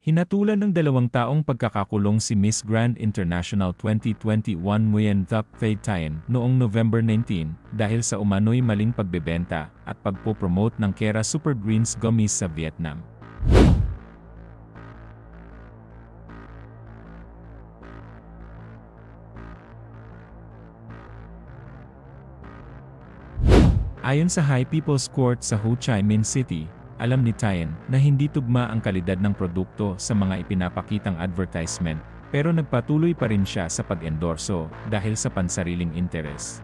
Hinatulan ng 2 taong pagkakakulong si Miss Grand International 2021 Nguyen Thuc Thay Thien noong November 19 dahil sa umano'y maling pagbebenta at pagpopromote ng Kera Super Greens Gummies sa Vietnam. Ayon sa High People's Court sa Ho Chi Minh City, alam ni Thien na hindi tugma ang kalidad ng produkto sa mga ipinapakitang advertisement, pero nagpatuloy pa rin siya sa pag-endorso dahil sa pansariling interes.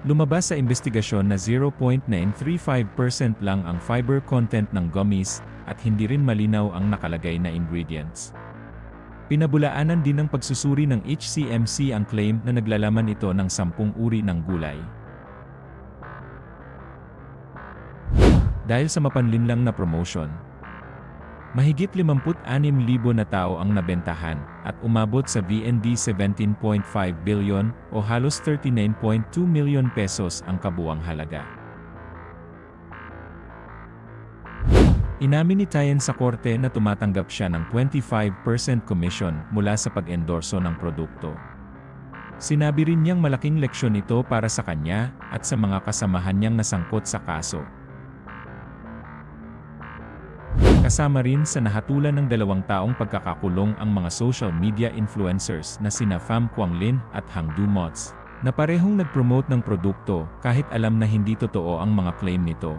Lumabas sa investigasyon na 0.935% lang ang fiber content ng gummies at hindi rin malinaw ang nakalagay na ingredients. Pinabulaanan din ng pagsusuri ng HCMC ang claim na naglalaman ito ng 10 uri ng gulay. Dahil sa mapanlinlang na promotion, mahigit 56,000 na tao ang nabentahan at umabot sa VND 17.5 billion o halos 39.2 million pesos ang kabuuang halaga. Inamin ni Thien sa korte na tumatanggap siya ng 25% commission mula sa pag-endorso ng produkto. Sinabi rin niyang malaking leksyon ito para sa kanya at sa mga kasamahan niyang nasangkot sa kaso. Kasama rin sa nahatulan ng 2 taong pagkakakulong ang mga social media influencers na sina Pham Quang Linh at Hang Du Mots, na parehong nag-promote ng produkto kahit alam na hindi totoo ang mga claim nito.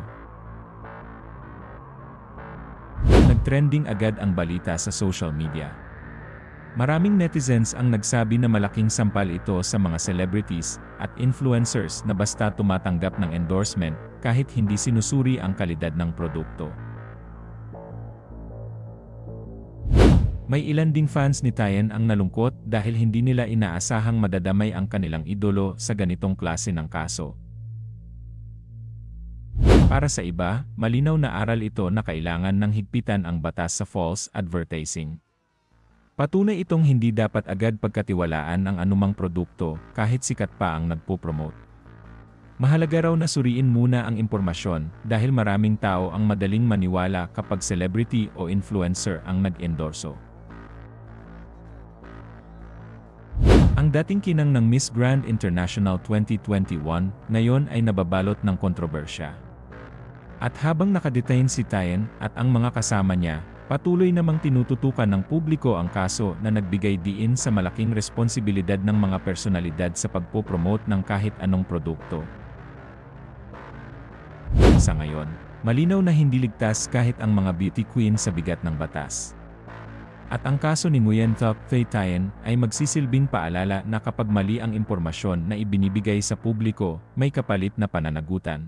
Nag-trending agad ang balita sa social media. Maraming netizens ang nagsabi na malaking sampal ito sa mga celebrities at influencers na basta tumatanggap ng endorsement kahit hindi sinusuri ang kalidad ng produkto. May ilan ding fans ni Thien ang nalungkot dahil hindi nila inaasahang madadamay ang kanilang idolo sa ganitong klase ng kaso. Para sa iba, malinaw na aral ito na kailangan ng higpitan ang batas sa false advertising. Patunay itong hindi dapat agad pagkatiwalaan ang anumang produkto kahit sikat pa ang nagpo-promote. Mahalaga raw na suriin muna ang impormasyon dahil maraming tao ang madaling maniwala kapag celebrity o influencer ang nag-endorso. Ang dating kinang ng Miss Grand International 2021 ngayon ay nababalot ng kontrobersya. At habang nakadetain si Thien at ang mga kasama niya, patuloy namang tinututukan ng publiko ang kaso na nagbigay diin sa malaking responsibilidad ng mga personalidad sa pagpopromote ng kahit anong produkto. Sa ngayon, malinaw na hindi ligtas kahit ang mga beauty queen sa bigat ng batas. At ang kaso ni Nguyen Thuc Thay Thien ay magsisilbing paalala na kapag mali ang impormasyon na ibinibigay sa publiko, may kapalit na pananagutan.